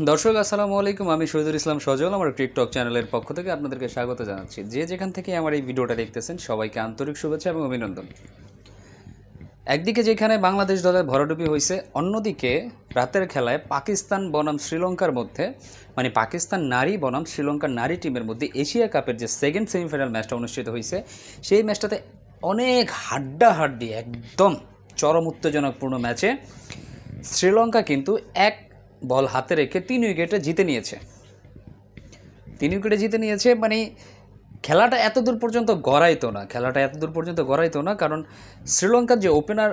দর্শক আসসালামু আলাইকুম, আমি শহীদুল ইসলাম সজল আমার টিকটক চ্যানেলের পক্ষ থেকে আপনাদেরকে স্বাগত জানাচ্ছি। যে যেখান থেকে আমার এই ভিডিওটা দেখতেছেন সবাইকে আন্তরিক শুভেচ্ছা এবং অভিনন্দন। একদিকে যেখানে বাংলাদেশ দলের ভরাডুবি হয়েছে, অন্যদিকে রাতের খেলায় পাকিস্তান বনাম শ্রীলঙ্কার মধ্যে, মানে পাকিস্তান নারী বনাম শ্রীলঙ্কার নারী টিমের মধ্যে এশিয়া কাপের যে সেকেন্ড সেমিফাইনাল ম্যাচটা অনুষ্ঠিত হয়েছে, সেই ম্যাচটাতে অনেক হাড্ডাহাড্ডি একদম চরম উত্তেজনাপূর্ণ ম্যাচে শ্রীলঙ্কা কিন্তু এক বল হাতে রেখে 3 উইকেটে জিতে নিয়েছে। 3 উইকেটে জিতে নিয়েছে মানে খেলাটা এত দূর পর্যন্ত গড়াইতো না, কারণ শ্রীলঙ্কার যে ওপেনার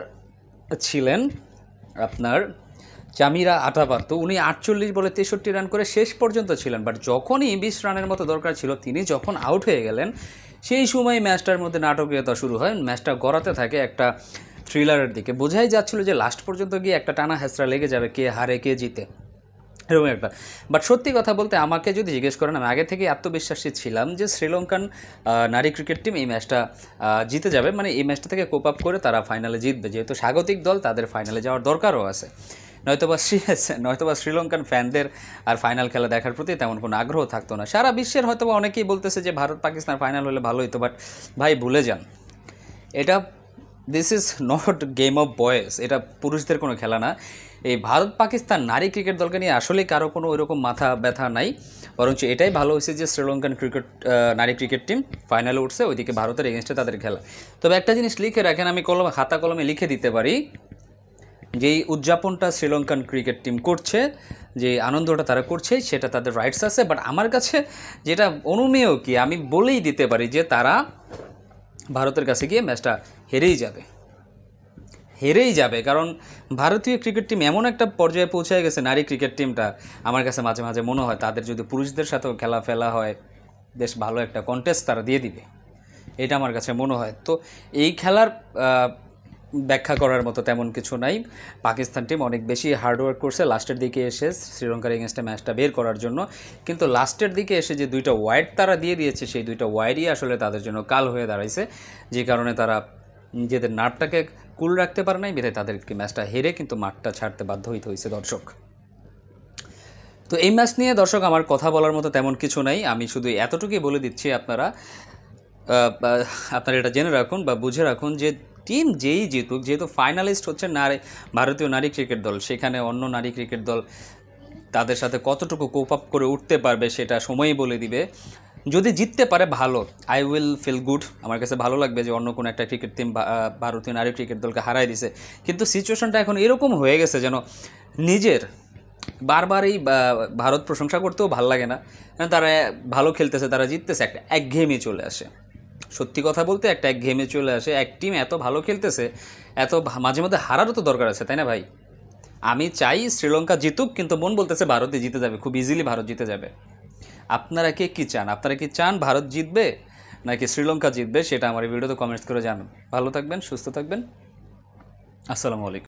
ছিলেন আপনার চামিরা আটাপাত্তু, উনি 48 বলে 63 রান করে শেষ পর্যন্ত ছিলেন। বাট যখনই 20 রানের মতো দরকার ছিল, তিনি যখন আউট হয়ে গেলেন, সেই সময় ম্যাচটার মধ্যে নাটকীয়তা শুরু হয়। ম্যাচটা গড়াতে থাকে একটা থ্রিলারের দিকে। বোঝাই যাচ্ছিল যে লাস্ট পর্যন্ত গিয়ে একটা টানা হেঁচড়া লেগে যাবে, কে হারে কে জিতে, এরকম একটা। বাট সত্যি কথা বলতে আমাকে যদি জিজ্ঞেস করেন, আমি আগে থেকে আত্মবিশ্বাসী ছিলাম যে শ্রীলঙ্কান নারী ক্রিকেট টিম এই ম্যাচটা জিতে যাবে, মানে এই ম্যাচটা থেকে কোপ আপ করে তারা ফাইনালে জিতবে। যেহেতু স্বাগতিক দল, তাদের ফাইনালে যাওয়ার দরকারও আছে। নয়তোবা শ্রীলঙ্কান ফ্যানদের আর ফাইনাল খেলা দেখার প্রতি তেমন কোনো আগ্রহ থাকতো না। সারা বিশ্বের হয়তোবা অনেকেই বলতেছে যে ভারত পাকিস্তান ফাইনাল হলে ভালো হতো, বাট ভাই ভুলে যান, এটা this is not game of boys, এটা পুরুষদের কোনো খেলা না। এই ভারত পাকিস্তান নারী ক্রিকেট দলকে নিয়ে আসলে কারো কোনো ওইরকম মাথা ব্যথা নাই, বরঞ্চ এটাই ভালো হয়েছে যে শ্রীলঙ্কান নারী ক্রিকেট টিম ফাইনালে উঠছে, ওইদিকে ভারতের এগেনস্টে তাদের খেলা। তবে একটা জিনিস লিখে রাখেন, আমি খাতা কলমে লিখে দিতে পারি, যেই উদযাপনটা শ্রীলঙ্কান ক্রিকেট টিম করছে, যে আনন্দটা তারা করছে, সেটা তাদের রাইটস আছে। বাট আমার কাছে যেটা অনুমেয় কি, আমি বলেই দিতে পারি যে তারা ভারতের কাছে গিয়ে ম্যাচটা হেরেই যাবে, কারণ ভারতীয় ক্রিকেট টিম এমন একটা পর্যায়ে পৌঁছে গেছে, নারী ক্রিকেট টিমটা আমার কাছে মাঝে মাঝে মনে হয় তাদের যদি পুরুষদের সাথেও খেলা ফেলা হয়, বেশ ভালো একটা কন্টেস্ট তারা দিয়ে দিবে, এটা আমার কাছে মনে হয়। তো এই খেলার ব্যাখ্যা করার মতো তেমন কিছু নাই। পাকিস্তান টিম অনেক বেশি হার্ডওয়ার্ক করছে লাস্টের দিকে এসে শ্রীলঙ্কার এগেনস্টে ম্যাচটা বের করার জন্য, কিন্তু লাস্টের দিকে এসে যে 2টা ওয়াইড তারা দিয়ে দিয়েছে, সেই 2টা ওয়াইডই আসলে তাদের জন্য কাল হয়ে দাঁড়াইছে, যে কারণে তারা নিজেদের নার্ভটাকে কুল রাখতে পারে নাই, বিধায় তাদেরকে ম্যাচটা হেরে কিন্তু মাঠটা ছাড়তে বাধ্য হইতে হয়েছে। দর্শক, তো এই ম্যাচ নিয়ে দর্শক আমার কথা বলার মতো তেমন কিছু নাই, আমি শুধু এতটুকুই বলে দিচ্ছি, আপনারা এটা জেনে রাখুন বা বুঝে রাখুন যে টিম যেই জিতুক, যেহেতু ফাইনালিস্ট হচ্ছে ভারতীয় নারী ক্রিকেট দল, সেখানে অন্য নারী ক্রিকেট দল তাদের সাথে কতটুকু কোপ আপ করে উঠতে পারবে সেটা সময়ই বলে দিবে। যদি জিততে পারে ভালো, আই উইল ফিল গুড, আমার কাছে ভালো লাগবে যে অন্য কোনো একটা ক্রিকেট টিম ভারতীয় নারী ক্রিকেট দলকে হারাই দিছে। কিন্তু সিচুয়েশনটা এখন এরকম হয়ে গেছে যেন নিজের বারবার এই ভারত প্রশংসা করতেও ভালো লাগে না, তারা ভালো খেলতেছে, তারা জিততেছে, একটা একঘেয়েমি চলে আসে। সত্যি কথা বলতে একটা একঘেয়েমি চলে আসে। এক টিম এত ভালো খেলতেছে, এত মাঝে মধ্যে হারারও তো দরকার আছে, তাই না ভাই? আমি চাই শ্রীলঙ্কা জিতুক, কিন্তু মন বলতেছে ভারতে জিতে যাবে, খুব ইজিলি ভারত জিতে যাবে। আপনারা কি চান? আপনারা কি চান ভারত জিতবে নাকি শ্রীলঙ্কা জিতবে? সেটা আমার এই ভিডিওতে কমেন্টস করে জানান। ভালো থাকবেন, সুস্থ থাকবেন, আসসালামু আলাইকুম।